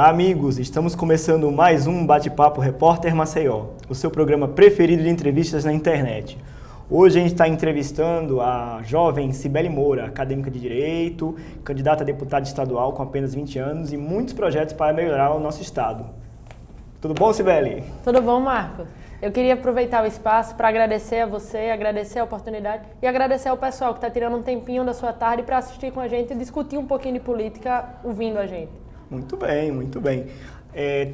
Olá, amigos! Estamos começando mais um Bate-Papo Repórter Maceió, o seu programa preferido de entrevistas na internet. Hoje a gente está entrevistando a jovem Cibele Moura, acadêmica de Direito, candidata a deputada estadual com apenas 20 anos e muitos projetos para melhorar o nosso estado. Tudo bom, Cibele? Tudo bom, Marco? Eu queria aproveitar o espaço para agradecer a você, agradecer a oportunidade e agradecer ao pessoal que está tirando um tempinho da sua tarde para assistir com a gente e discutir um pouquinho de política ouvindo a gente. Muito bem, muito bem.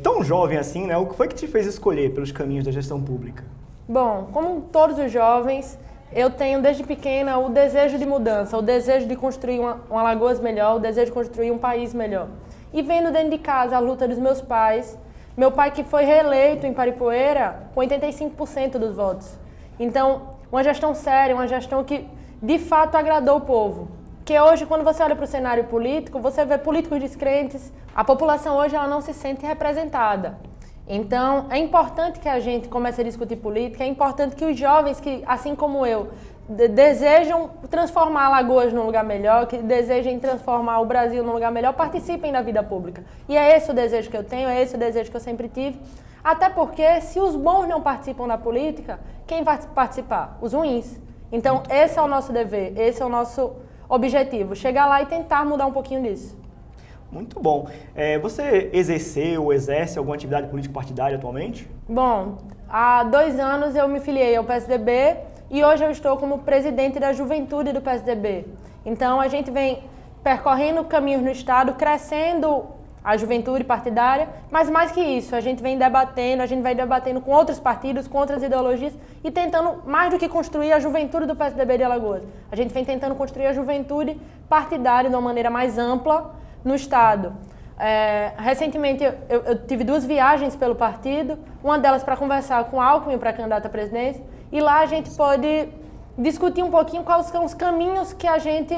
Tão jovem assim, né? O que foi que te fez escolher pelos caminhos da gestão pública? Bom, como todos os jovens, eu tenho desde pequena o desejo de mudança, o desejo de construir uma Alagoas melhor, o desejo de construir um país melhor. E vendo dentro de casa a luta dos meus pais, meu pai que foi reeleito em Paripoeira com 85% dos votos. Então, uma gestão séria, uma gestão que de fato agradou o povo. Que hoje, quando você olha para o cenário político, você vê políticos descrentes, a população hoje ela não se sente representada. Então, é importante que a gente comece a discutir política, é importante que os jovens que, assim como eu, desejam transformar Alagoas num lugar melhor, que desejem transformar o Brasil num lugar melhor, participem da vida pública. E é esse o desejo que eu tenho, é esse o desejo que eu sempre tive. Até porque, se os bons não participam da política, quem vai participar? Os ruins. Então, esse é o nosso dever, esse é o nosso objetivo, chegar lá e tentar mudar um pouquinho disso. Muito bom. Você exerceu ou exerce alguma atividade político-partidária atualmente? Bom, há 2 anos eu me filiei ao PSDB e hoje eu estou como presidente da juventude do PSDB. Então a gente vem percorrendo caminhos no estado, crescendo a juventude partidária, mas mais que isso, a gente vai debatendo com outros partidos, com outras ideologias e tentando, mais do que construir a juventude do PSDB de Alagoas, a gente vem tentando construir a juventude partidária de uma maneira mais ampla no estado. Recentemente eu tive 2 viagens pelo partido, uma delas para conversar com Alckmin para candidato à presidência, e lá a gente pode discutir um pouquinho quais são os caminhos que a gente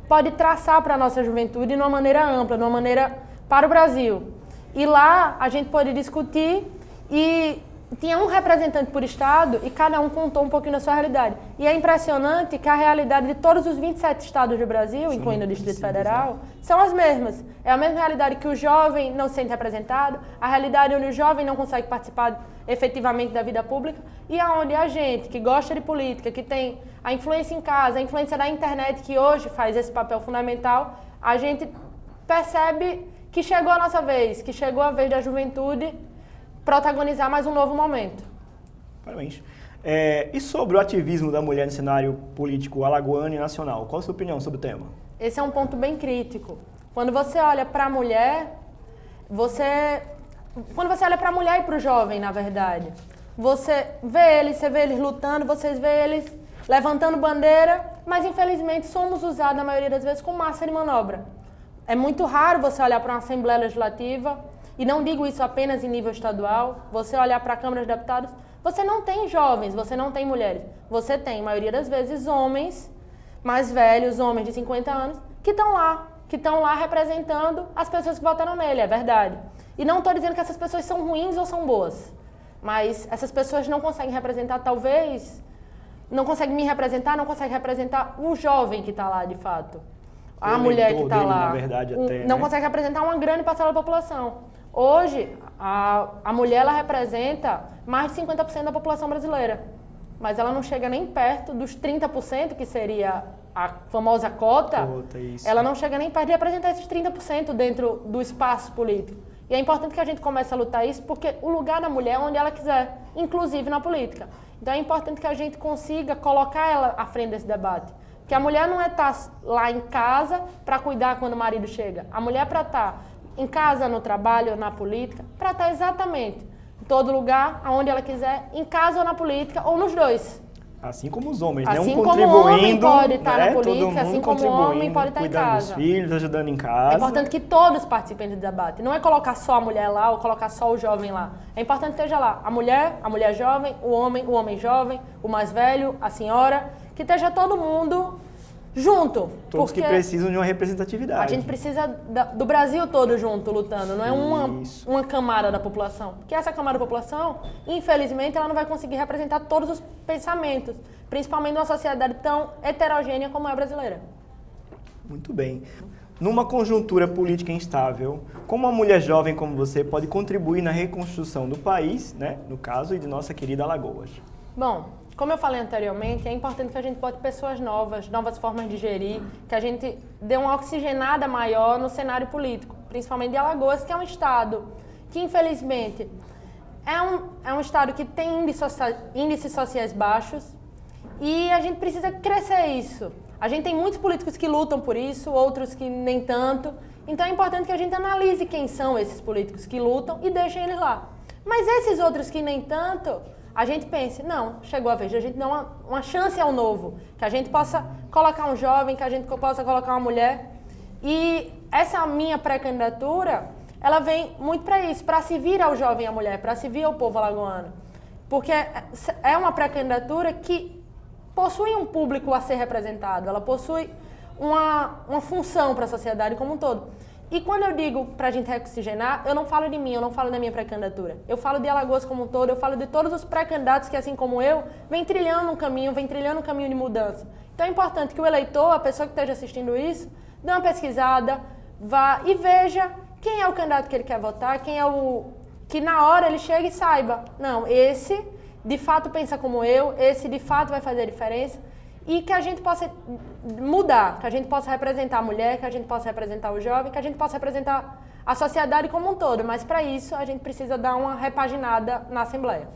pode traçar para a nossa juventude de uma maneira ampla, de uma maneira para o Brasil. E lá a gente pode discutir e tinha um representante por estado e cada um contou um pouquinho da sua realidade. E é impressionante que a realidade de todos os 27 estados do Brasil, incluindo o Distrito Federal, são as mesmas. É a mesma realidade que o jovem não se sente representado, a realidade onde o jovem não consegue participar efetivamente da vida pública e aonde a gente que gosta de política, que tem a influência em casa, a influência da internet que hoje faz esse papel fundamental, a gente percebe que chegou a nossa vez, que chegou a vez da juventude protagonizar mais um novo momento. Parabéns. E sobre o ativismo da mulher no cenário político alagoano e nacional, qual a sua opinião sobre o tema? Esse é um ponto bem crítico. Quando você olha para a mulher, quando você olha para a mulher e para o jovem, na verdade, você vê eles lutando, você vê eles levantando bandeira, mas infelizmente somos usados, na maioria das vezes, como massa de manobra. É muito raro você olhar para uma Assembleia Legislativa, e não digo isso apenas em nível estadual, você olhar para a Câmara de Deputados, você não tem jovens, você não tem mulheres, você tem, na maioria das vezes, homens mais velhos, homens de 50 anos, que estão lá representando as pessoas que votaram nele, é verdade. E não estou dizendo que essas pessoas são ruins ou são boas, mas essas pessoas não conseguem representar, talvez, não conseguem me representar, não conseguem representar o jovem que está lá, de fato. A mulher que está lá, na verdade, não consegue representar uma grande parcela da população. Hoje, a mulher ela representa mais de 50% da população brasileira, mas ela não chega nem perto dos 30%, que seria a famosa cota, ela não chega nem perto de representar esses 30% dentro do espaço político. E é importante que a gente comece a lutar isso, porque o lugar da mulher é onde ela quiser, inclusive na política. Então é importante que a gente consiga colocar ela à frente desse debate. Porque a mulher não é estar lá em casa para cuidar quando o marido chega. A mulher é para estar em casa, no trabalho, na política, para estar exatamente em todo lugar, aonde ela quiser, em casa ou na política, ou nos dois. Assim como os homens, né? Assim como o homem pode estar na política, todo mundo assim como o homem pode estar em cuidando casa. Dos filhos, ajudando em casa. É importante que todos participem do debate. Não é colocar só a mulher lá ou colocar só o jovem lá. É importante que esteja lá a mulher jovem, o homem jovem, o mais velho, a senhora, que esteja todo mundo junto. Todos que precisam de uma representatividade. A gente precisa do Brasil todo junto, lutando. Não é uma camada da população. Porque essa camada da população, infelizmente, ela não vai conseguir representar todos os pensamentos. Principalmente numa sociedade tão heterogênea como é a brasileira. Muito bem. Numa conjuntura política instável, como uma mulher jovem como você pode contribuir na reconstrução do país, né, no caso, e de nossa querida Alagoas? Bom, como eu falei anteriormente, é importante que a gente bote pessoas novas, novas formas de gerir, que a gente dê uma oxigenada maior no cenário político, principalmente de Alagoas, que é um estado que, infelizmente, é um estado que tem índices sociais baixos e a gente precisa crescer isso. A gente tem muitos políticos que lutam por isso, outros que nem tanto. Então é importante que a gente analise quem são esses políticos que lutam e deixem eles lá. Mas esses outros que nem tanto, a gente pense, não, chegou a vez de a gente dar uma chance ao novo. Que a gente possa colocar um jovem, que a gente possa colocar uma mulher. E essa minha pré-candidatura, ela vem muito para isso, para se vir ao jovem e à mulher, para se vir ao povo alagoano. Porque é uma pré-candidatura que possui um público a ser representado, ela possui uma função para a sociedade como um todo. E quando eu digo para a gente reoxigenar, eu não falo de mim, eu não falo da minha pré-candidatura. Eu falo de Alagoas como um todo, eu falo de todos os pré-candidatos que, assim como eu, vem trilhando um caminho de mudança. Então é importante que o eleitor, a pessoa que esteja assistindo isso, dê uma pesquisada, vá e veja quem é o candidato que ele quer votar, quem é o que na hora ele chega e saiba, não, esse de fato pensa como eu, esse de fato vai fazer a diferença e que a gente possa mudar, que a gente possa representar a mulher, que a gente possa representar o jovem, que a gente possa representar a sociedade como um todo, mas para isso a gente precisa dar uma repaginada na Assembleia.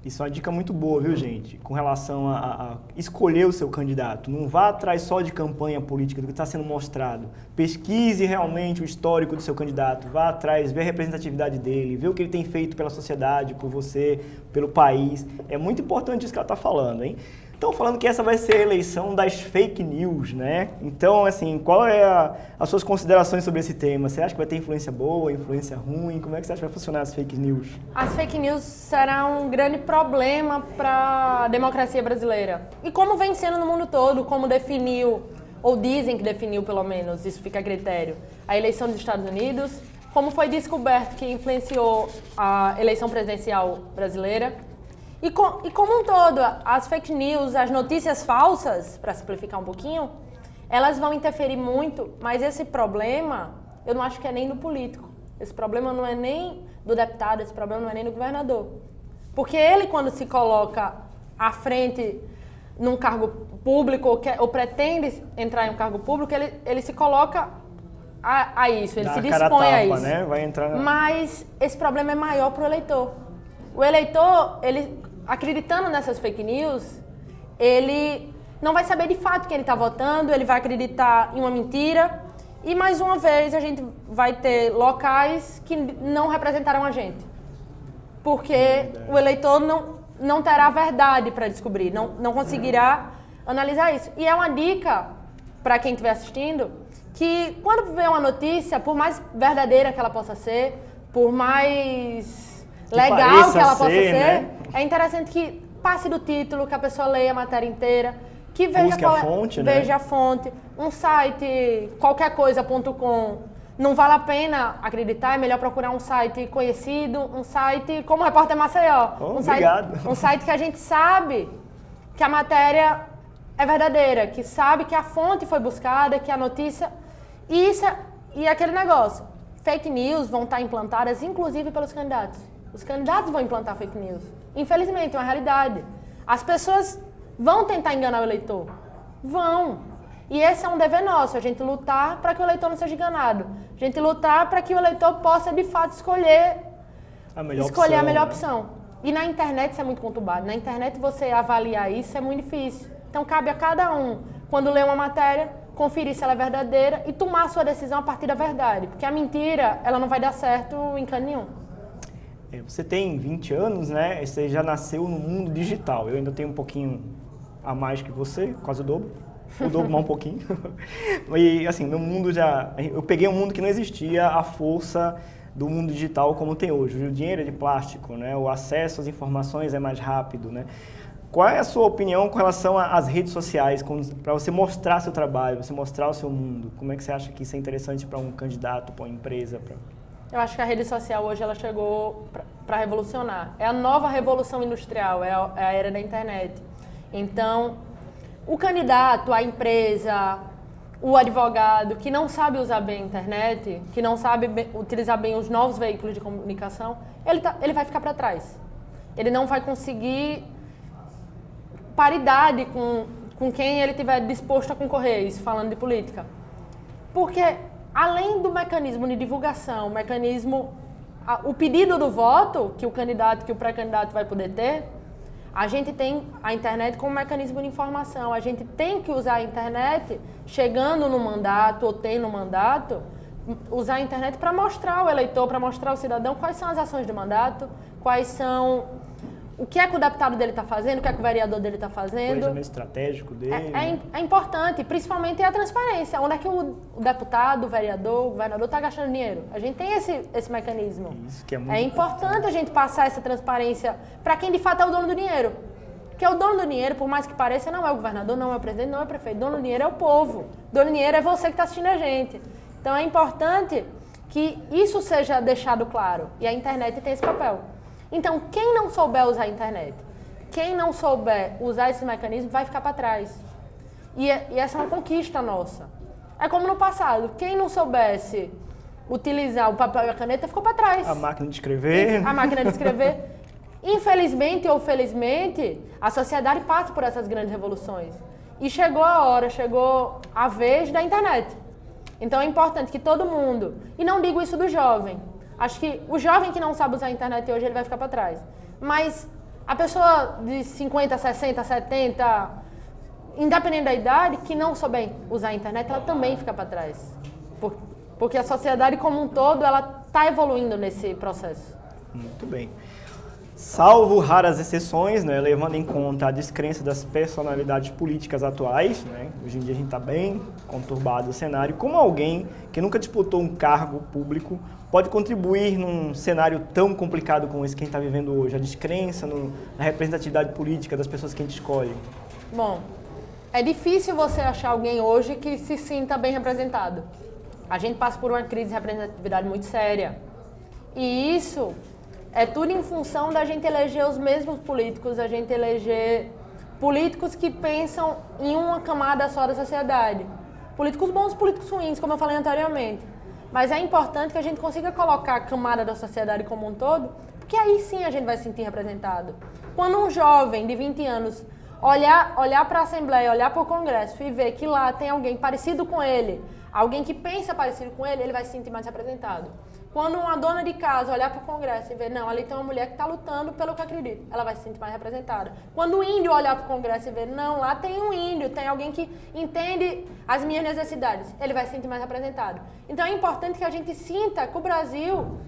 Isso é uma dica muito boa, viu, gente? Com relação a escolher o seu candidato. Não vá atrás só de campanha política, do que está sendo mostrado. Pesquise realmente o histórico do seu candidato. Vá atrás, vê a representatividade dele, vê o que ele tem feito pela sociedade, por você, pelo país. É muito importante isso que ela está falando, hein? Estão falando que essa vai ser a eleição das fake news, né? Então, assim, qual é as suas considerações sobre esse tema? Você acha que vai ter influência boa, influência ruim? Como é que você acha que vai funcionar as fake news? As fake news serão um grande problema para a democracia brasileira. E como vem sendo no mundo todo, como definiu, ou dizem que definiu pelo menos, isso fica a critério, a eleição dos Estados Unidos, como foi descoberto que influenciou a eleição presidencial brasileira. E como um todo, as fake news, as notícias falsas, para simplificar um pouquinho, elas vão interferir muito, mas esse problema, eu não acho que é nem do político. Esse problema não é nem do deputado, esse problema não é nem do governador. Porque ele, quando se coloca à frente num cargo público ou pretende entrar em um cargo público, ele se coloca a isso, ele se dispõe a isso. Né? Vai entrar... Mas esse problema é maior para o eleitor. O eleitor, ele acreditando nessas fake news, ele não vai saber de fato quem ele está votando, ele vai acreditar em uma mentira e mais uma vez a gente vai ter locais que não representarão a gente. Porque o eleitor não terá verdade para descobrir, não conseguirá analisar isso. E é uma dica para quem estiver assistindo, que quando vê uma notícia, por mais verdadeira que ela possa ser, por mais legal que ela possa ser, né? É interessante que passe do título, que a pessoa leia a matéria inteira, que veja a fonte, né? Veja a fonte. Um site, qualquercoisa.com, não vale a pena acreditar, é melhor procurar um site conhecido, um site como o Repórter Maceió. Obrigado. Um site que a gente sabe que a matéria é verdadeira, que sabe que a fonte foi buscada, que a notícia... E aquele negócio, fake news vão estar implantadas inclusive pelos candidatos. Os candidatos vão implantar fake news. Infelizmente, é uma realidade. As pessoas vão tentar enganar o eleitor. Vão. E esse é um dever nosso, a gente lutar para que o eleitor não seja enganado. A gente lutar para que o eleitor possa, de fato, escolher a melhor opção. E na internet isso é muito conturbado. Na internet você avaliar isso é muito difícil. Então cabe a cada um, quando lê uma matéria, conferir se ela é verdadeira e tomar a sua decisão a partir da verdade. Porque a mentira, ela não vai dar certo em canto nenhum. Você tem 20 anos, né? Você já nasceu no mundo digital. Eu ainda tenho um pouquinho a mais que você, quase o dobro. O dobro mais um pouquinho. E assim, meu mundo eu peguei um mundo que não existia a força do mundo digital como tem hoje. O dinheiro é de plástico, né? O acesso às informações é mais rápido, né? Qual é a sua opinião com relação às redes sociais, para você mostrar seu trabalho, você mostrar o seu mundo? Como é que você acha que isso é interessante para um candidato, para uma empresa? Eu acho que a rede social hoje ela chegou para revolucionar. É a nova revolução industrial, é a era da internet. Então, o candidato, a empresa, o advogado que não sabe usar bem a internet, que não sabe utilizar bem os novos veículos de comunicação, ele vai ficar para trás. Ele não vai conseguir paridade com quem ele estiver disposto a concorrer, isso falando de política. Porque, além do mecanismo de divulgação, o pedido do voto que o candidato, que o pré-candidato vai poder ter, a gente tem a internet como mecanismo de informação. A gente tem que usar a internet, chegando no mandato ou tendo um mandato, usar a internet para mostrar ao eleitor, para mostrar ao cidadão quais são as ações do mandato, quais são... O que é que o deputado dele está fazendo, o que é que o vereador dele está fazendo. O planejamento estratégico dele. É importante, principalmente a transparência. Onde é que o deputado, o vereador, o governador está gastando dinheiro? A gente tem esse mecanismo. Isso que é muito importante a gente passar essa transparência para quem de fato é o dono do dinheiro. Porque o dono do dinheiro, por mais que pareça, não é o governador, não é o presidente, não é o prefeito. O dono do dinheiro é o povo. O dono do dinheiro é você que está assistindo a gente. Então é importante que isso seja deixado claro. E a internet tem esse papel. Então, quem não souber usar a internet, quem não souber usar esse mecanismo, vai ficar para trás. E essa é uma conquista nossa. É como no passado, quem não soubesse utilizar o papel e a caneta ficou para trás. A máquina de escrever. A máquina de escrever. Infelizmente ou felizmente, a sociedade passa por essas grandes revoluções. E chegou a hora, chegou a vez da internet. Então é importante que todo mundo, e não digo isso do jovem, acho que o jovem que não sabe usar a internet hoje, ele vai ficar para trás. Mas a pessoa de 50, 60, 70, independente da idade, que não souber usar a internet, ela também fica para trás. Porque a sociedade como um todo, ela está evoluindo nesse processo. Muito bem. Salvo raras exceções, né, levando em conta a descrença das personalidades políticas atuais, né, hoje em dia a gente está bem conturbado o cenário, como alguém que nunca disputou um cargo público pode contribuir num cenário tão complicado como esse que a gente está vivendo hoje, a descrença na representatividade política das pessoas que a gente escolhe? Bom, é difícil você achar alguém hoje que se sinta bem representado. A gente passa por uma crise de representatividade muito séria. E isso é tudo em função da gente eleger os mesmos políticos, a gente eleger políticos que pensam em uma camada só da sociedade. Políticos bons, políticos ruins, como eu falei anteriormente. Mas é importante que a gente consiga colocar a camada da sociedade como um todo, porque aí sim a gente vai se sentir representado. Quando um jovem de 20 anos olhar para a Assembleia, olhar para o Congresso e ver que lá tem alguém parecido com ele, alguém que pensa parecido com ele vai se sentir mais representado. Quando uma dona de casa olhar para o Congresso e ver, não, ali tem uma mulher que está lutando pelo que acredita, ela vai se sentir mais representada. Quando o índio olhar para o Congresso e ver, não, lá tem um índio, tem alguém que entende as minhas necessidades, ele vai se sentir mais representado. Então é importante que a gente sinta que o Brasil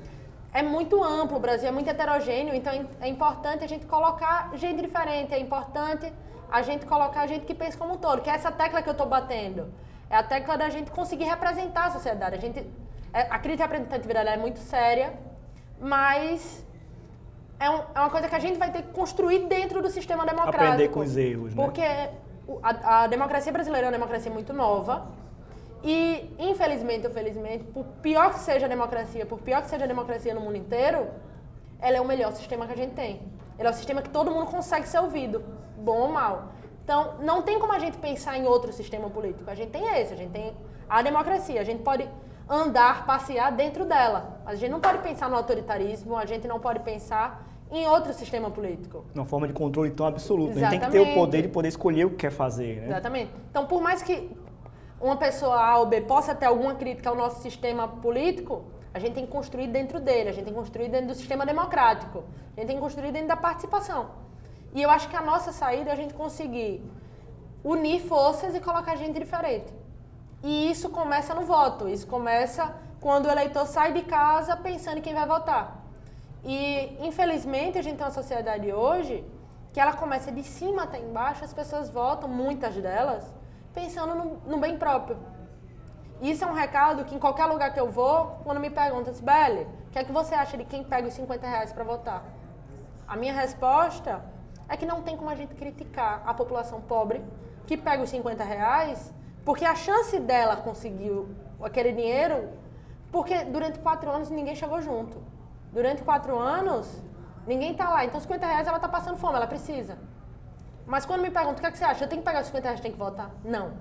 é muito amplo, o Brasil é muito heterogêneo, então é importante a gente colocar gente diferente, é importante a gente colocar gente que pensa como um todo, que é essa tecla que eu estou batendo. É a tecla da gente conseguir representar a sociedade. A crise de representatividade é muito séria, mas é uma coisa que a gente vai ter que construir dentro do sistema democrático. Aprender com os erros, né? Porque a democracia brasileira é uma democracia muito nova e, infelizmente ou felizmente, por pior que seja a democracia no mundo inteiro, ela é o melhor sistema que a gente tem. Ele é o sistema que todo mundo consegue ser ouvido, bom ou mal. Então, não tem como a gente pensar em outro sistema político. A gente tem esse, a gente tem a democracia, a gente pode passear dentro dela. A gente não pode pensar no autoritarismo, a gente não pode pensar em outro sistema político. Uma forma de controle tão absoluta. Exatamente. A gente tem que ter o poder de poder escolher o que quer fazer, né? Exatamente. Então, por mais que uma pessoa A ou B possa ter alguma crítica ao nosso sistema político, a gente tem que construir dentro dele, a gente tem que construir dentro do sistema democrático, a gente tem que construir dentro da participação. E eu acho que a nossa saída é a gente conseguir unir forças e colocar gente diferente. E isso começa no voto, isso começa quando o eleitor sai de casa pensando em quem vai votar. E, infelizmente, a gente tem uma sociedade hoje que ela começa de cima até embaixo, as pessoas votam, muitas delas, pensando no bem próprio. Isso é um recado que em qualquer lugar que eu vou, quando me perguntam, Sibeli, o que é que você acha de quem pega os R$50 para votar? A minha resposta é que não tem como a gente criticar a população pobre que pega os R$50, porque a chance dela conseguir aquele dinheiro, porque durante 4 anos ninguém chegou junto. Durante 4 anos, ninguém está lá. Então, R$50 ela está passando fome, ela precisa. Mas quando me perguntam, o que é que você acha? Eu tenho que pegar os R$50, tenho que votar? Não.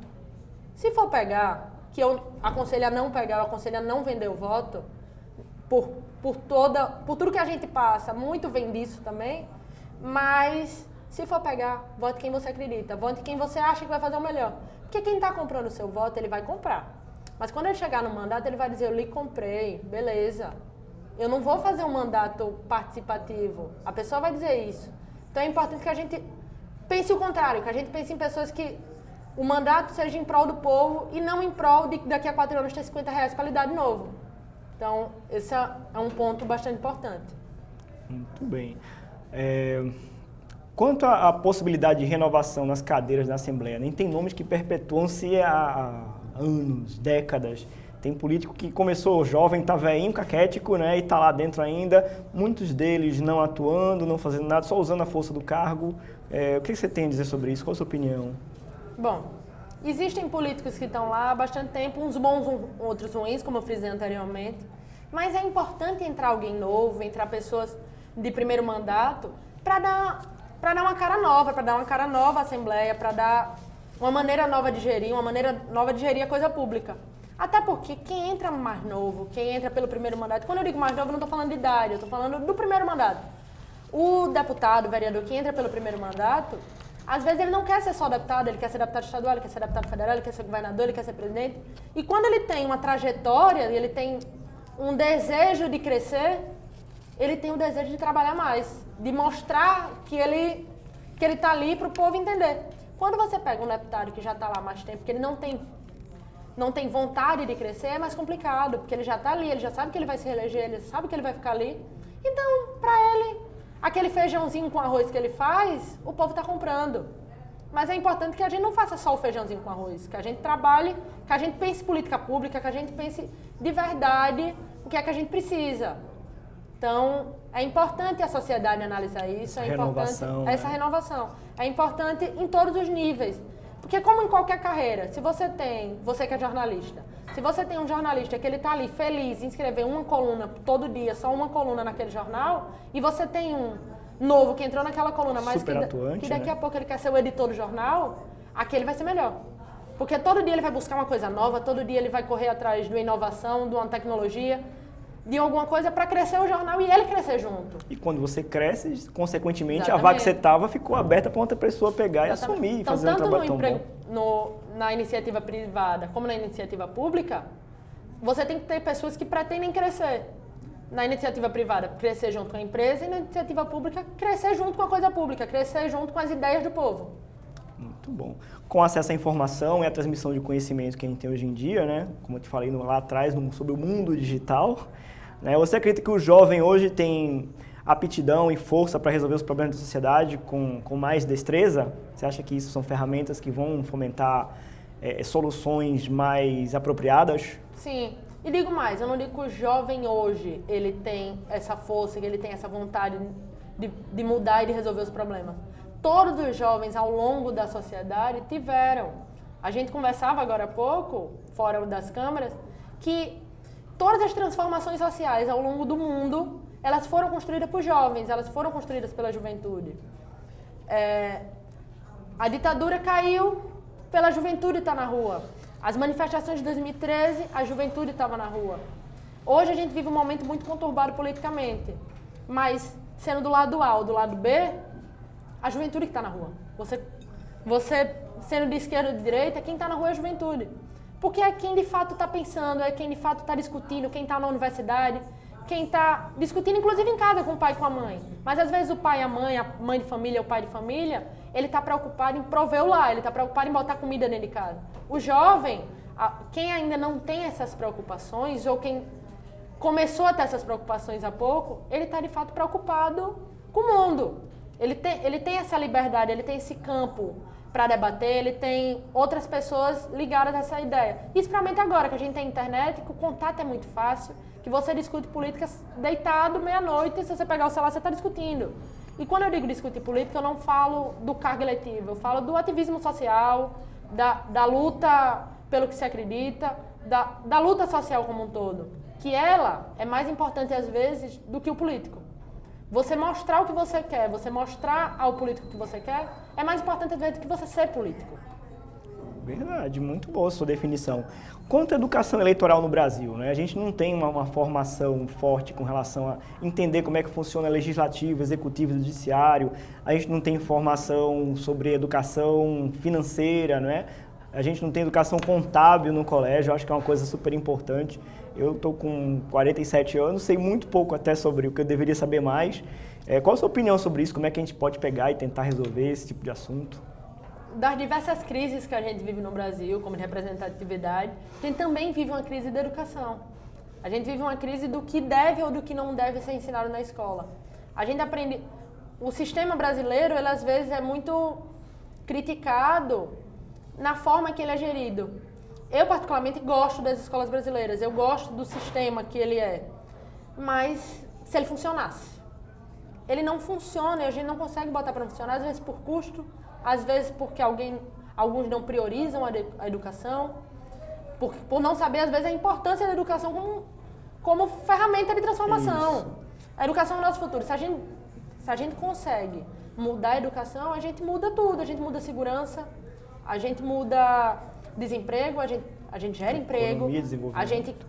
Se for pegar, que eu aconselho a não pegar, eu aconselho a não vender o voto, por tudo que a gente passa, muito vem disso também, mas se for pegar, vote quem você acredita, vote quem você acha que vai fazer o melhor. Porque quem está comprando o seu voto, ele vai comprar. Mas quando ele chegar no mandato, ele vai dizer, eu lhe comprei, beleza. Eu não vou fazer um mandato participativo. A pessoa vai dizer isso. Então é importante que a gente pense o contrário, que a gente pense em pessoas que o mandato seja em prol do povo e não em prol de daqui a 4 anos ter R$50 para lhe dar de novo. Então, esse é um ponto bastante importante. Muito bem. Quanto à possibilidade de renovação nas cadeiras da Assembleia, né? Tem nomes que perpetuam-se há anos, décadas. Tem político que começou jovem, tá velhinho, caquético, né, e tá lá dentro ainda. Muitos deles não atuando, não fazendo nada, só usando a força do cargo. O que você tem a dizer sobre isso? Qual a sua opinião? Bom, existem políticos que estão lá há bastante tempo, uns bons, outros ruins, como eu frisei anteriormente. Mas é importante entrar alguém novo, entrar pessoas de primeiro mandato, para dar uma cara nova à Assembleia, para dar uma maneira nova de gerir, a coisa pública. Até porque quem entra mais novo, quem entra pelo primeiro mandato, quando eu digo mais novo, eu não estou falando de idade, eu estou falando do primeiro mandato. O deputado, o vereador que entra pelo primeiro mandato, às vezes ele não quer ser só deputado, ele quer ser deputado estadual, ele quer ser deputado federal, ele quer ser governador, ele quer ser presidente. E quando ele tem uma trajetória, ele tem um desejo de crescer, ele tem um desejo de trabalhar mais, de mostrar que ele está ali para o povo entender. Quando você pega um deputado que já está lá há mais tempo, que ele não tem vontade de crescer, é mais complicado, porque ele já está ali, ele já sabe que ele vai se reeleger, ele sabe que ele vai ficar ali. Então, para ele, aquele feijãozinho com arroz que ele faz, o povo está comprando. Mas é importante que a gente não faça só o feijãozinho com arroz, que a gente trabalhe, que a gente pense política pública, que a gente pense de verdade o que é que a gente precisa. Então, é importante a sociedade analisar isso, é importante essa renovação. É importante em todos os níveis. Porque como em qualquer carreira, você que é jornalista, se você tem um jornalista que ele está ali feliz em escrever uma coluna todo dia, só uma coluna naquele jornal, e você tem um novo que entrou naquela coluna, mas que daqui a pouco ele quer ser o editor do jornal, aquele vai ser melhor. Porque todo dia ele vai buscar uma coisa nova, todo dia ele vai correr atrás de uma inovação, de uma tecnologia, de alguma coisa para crescer o jornal e ele crescer junto. E quando você cresce, consequentemente, a vaga que você estava ficou aberta para outra pessoa pegar e assumir, então, fazer um trabalho tão bom. Na iniciativa privada como na iniciativa pública, você tem que ter pessoas que pretendem crescer. Na iniciativa privada, crescer junto com a empresa, e na iniciativa pública, crescer junto com a coisa pública, crescer junto com as ideias do povo. Muito bom. Com acesso à informação e a transmissão de conhecimento que a gente tem hoje em dia, né? Como eu te falei lá atrás, sobre o mundo digital, né? Você acredita que o jovem hoje tem aptidão e força para resolver os problemas da sociedade com mais destreza? Você acha que isso são ferramentas que vão fomentar soluções mais apropriadas? Sim. E digo mais, eu não digo que o jovem hoje ele tem essa força, que ele tem essa vontade de mudar e de resolver os problemas. Todos os jovens ao longo da sociedade tiveram. A gente conversava agora há pouco, fora das câmeras, que todas as transformações sociais ao longo do mundo, elas foram construídas por jovens, elas foram construídas pela juventude. A ditadura caiu, pela juventude está na rua. As manifestações de 2013, a juventude estava na rua. Hoje a gente vive um momento muito conturbado politicamente, mas sendo do lado A ou do lado B, a juventude que está na rua. Você sendo de esquerda ou de direita, quem está na rua é a juventude. Porque é quem de fato está pensando, é quem de fato está discutindo, quem está na universidade, quem está discutindo inclusive em casa com o pai e com a mãe. Mas às vezes o pai e a mãe de família, o pai de família, ele está preocupado em prover o lar, ele está preocupado em botar comida dentro de casa. O jovem, quem ainda não tem essas preocupações, ou quem começou a ter essas preocupações há pouco, ele está de fato preocupado com o mundo. Ele tem essa liberdade, ele tem esse campo para debater, ele tem outras pessoas ligadas a essa ideia. Principalmente agora que a gente tem internet, que o contato é muito fácil, que você discute políticas deitado, meia-noite, se você pegar o celular, você está discutindo. E quando eu digo discutir política, eu não falo do cargo eletivo, eu falo do ativismo social, da luta pelo que se acredita, da luta social como um todo. Que ela é mais importante, às vezes, do que o político. Você mostrar o que você quer, você mostrar ao político o que você quer, é mais importante, às vezes, do que você ser político. Verdade, muito boa a sua definição. Quanto à educação eleitoral no Brasil, né? A gente não tem uma formação forte com relação a entender como é que funciona legislativo, executivo, judiciário. A gente não tem formação sobre educação financeira, né? A gente não tem educação contábil no colégio, eu acho que é uma coisa super importante. Eu estou com 47 anos, sei muito pouco até sobre o que eu deveria saber mais. Qual a sua opinião sobre isso? Como é que a gente pode pegar e tentar resolver esse tipo de assunto? Das diversas crises que a gente vive no Brasil, como de representatividade, a gente também vive uma crise da educação. A gente vive uma crise do que deve ou do que não deve ser ensinado na escola. A gente aprende... O sistema brasileiro, ele às vezes é muito criticado na forma que ele é gerido. Eu, particularmente, gosto das escolas brasileiras, eu gosto do sistema que ele é. Mas, se ele funcionasse. Ele não funciona e a gente não consegue botar para funcionar, às vezes por custo, às vezes porque alguns não priorizam a educação, por não saber, às vezes, a importância da educação como ferramenta de transformação. Isso. A educação é o nosso futuro. Se a gente consegue mudar a educação, a gente muda tudo. A gente muda a segurança, a gente muda desemprego, a gente gera emprego. Economia, desenvolvimento.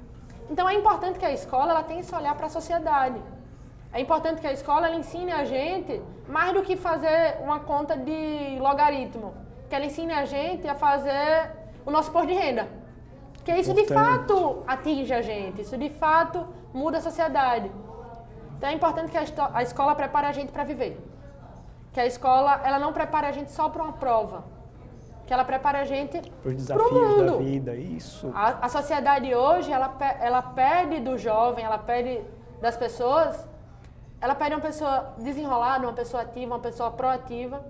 Então é importante que a escola ela tenha esse olhar para a sociedade. É importante que a escola ela ensine a gente mais do que fazer uma conta de logaritmo. Que ela ensine a gente a fazer o nosso imposto de renda. Porque isso de fato atinge a gente, isso de fato muda a sociedade. Então é importante que a escola prepare a gente para viver. Que a escola ela não prepare a gente só para uma prova. Que ela prepare a gente para os desafios da vida, isso. A sociedade hoje, ela pede do jovem, ela pede das pessoas, ela pede uma pessoa desenrolada, uma pessoa ativa, uma pessoa proativa,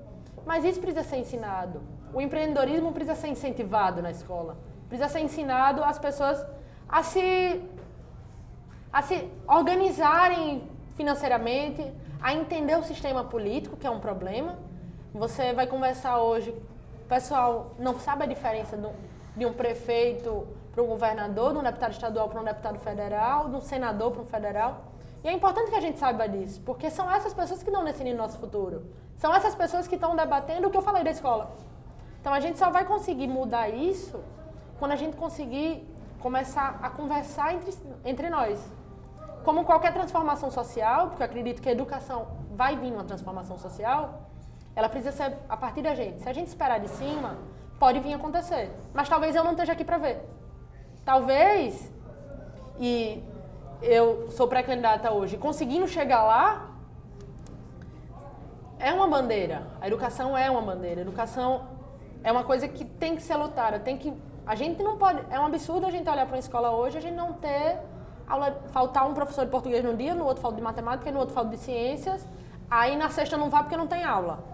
mas isso precisa ser ensinado. O empreendedorismo precisa ser incentivado na escola. Precisa ser ensinado as pessoas a se organizarem financeiramente, a entender o sistema político, que é um problema. Você vai conversar hoje, o pessoal não sabe a diferença de um prefeito para um governador, de um deputado estadual para um deputado federal, de um senador para um federal. E é importante que a gente saiba disso, porque são essas pessoas que estão decidindo nosso futuro. São essas pessoas que estão debatendo o que eu falei da escola. Então a gente só vai conseguir mudar isso quando a gente conseguir começar a conversar entre nós. Como qualquer transformação social, porque eu acredito que a educação vai vir uma transformação social, ela precisa ser a partir da gente. Se a gente esperar de cima, pode vir acontecer. Mas talvez eu não esteja aqui para ver. Talvez, e eu sou pré-candidata hoje, conseguindo chegar lá, é uma bandeira. A educação é uma bandeira. A educação é uma coisa que tem que ser lutada. A gente não pode... É um absurdo a gente olhar para uma escola hoje e a gente não ter aula, faltar um professor de português num dia, no outro falta de matemática, no outro falta de ciências. Aí na sexta não vai porque não tem aula.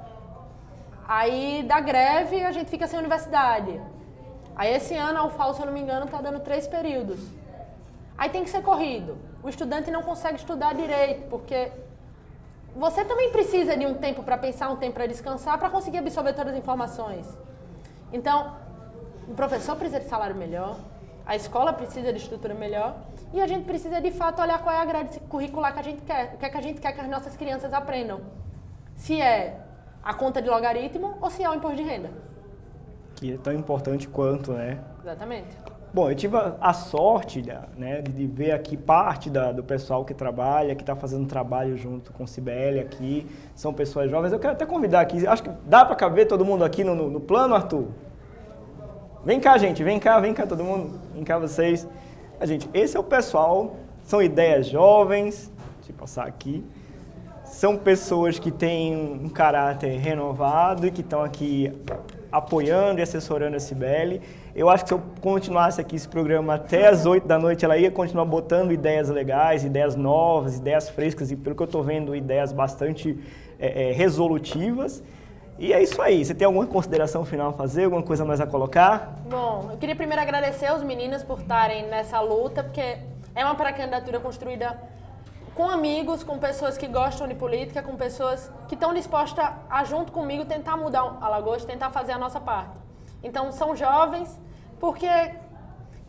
Aí da greve a gente fica sem universidade. Aí esse ano a UFAL, se eu não me engano, está dando 3 períodos. Aí tem que ser corrido. O estudante não consegue estudar direito, porque você também precisa de um tempo para pensar, um tempo para descansar, para conseguir absorver todas as informações. Então, o professor precisa de salário melhor, a escola precisa de estrutura melhor, e a gente precisa de fato olhar qual é a grade curricular que a gente quer, o que é que a gente quer que as nossas crianças aprendam. Se é a conta de logaritmo ou se é o imposto de renda. Que é tão importante quanto, né? Exatamente. Bom, eu tive a sorte, né, de ver aqui parte do pessoal que trabalha, que está fazendo trabalho junto com o Cibele aqui, são pessoas jovens. Eu quero até convidar aqui, acho que dá para caber todo mundo aqui no plano, Arthur? Vem cá, gente, vem cá todo mundo, vem cá vocês. Gente, esse é o pessoal, são ideias jovens, deixa eu passar aqui. São pessoas que têm um caráter renovado e que estão aqui apoiando e assessorando a Cibele. Eu acho que se eu continuasse aqui esse programa até as 8 da noite, ela ia continuar botando ideias legais, ideias novas, ideias frescas e, pelo que eu estou vendo, ideias bastante resolutivas. E é isso aí. Você tem alguma consideração final a fazer? Alguma coisa mais a colocar? Bom, eu queria primeiro agradecer aos meninos por estarem nessa luta, porque é uma pré-candidatura construída com amigos, com pessoas que gostam de política, com pessoas que estão dispostas a, junto comigo, tentar mudar Alagoas, tentar fazer a nossa parte. Então, são jovens, porque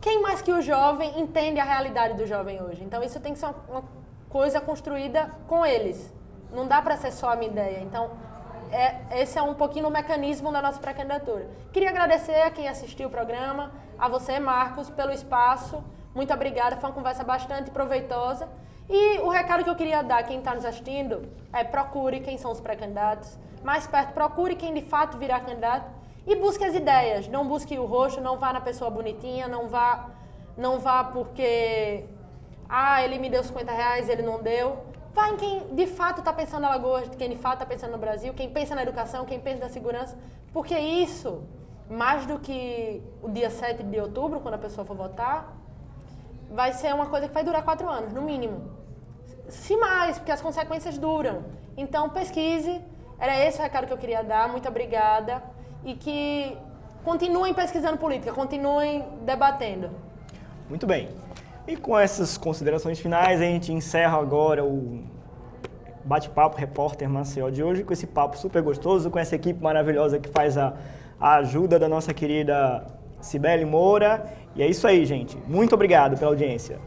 quem mais que o jovem entende a realidade do jovem hoje? Então, isso tem que ser uma coisa construída com eles. Não dá para ser só a minha ideia. Então, esse é um pouquinho o mecanismo da nossa pré-candidatura. Queria agradecer a quem assistiu o programa, a você, Marcos, pelo espaço. Muito obrigada, foi uma conversa bastante proveitosa. E o recado que eu queria dar a quem está nos assistindo é: procure quem são os pré-candidatos. Mais perto, procure quem de fato virá candidato e busque as ideias. Não busque o roxo, não vá na pessoa bonitinha, não vá porque ele me deu R$50, ele não deu. Vá em quem de fato está pensando na Alagoas, quem de fato está pensando no Brasil, quem pensa na educação, quem pensa na segurança. Porque isso, mais do que o dia 7 de outubro, quando a pessoa for votar, vai ser uma coisa que vai durar 4 anos, no mínimo. Se mais, porque as consequências duram. Então, pesquise. Era esse o recado que eu queria dar. Muito obrigada. E que continuem pesquisando política, continuem debatendo. Muito bem. E com essas considerações finais, a gente encerra agora o Bate-Papo Repórter Maceió de hoje, com esse papo super gostoso, com essa equipe maravilhosa que faz a ajuda da nossa querida Cibele Moura. E é isso aí, gente. Muito obrigado pela audiência.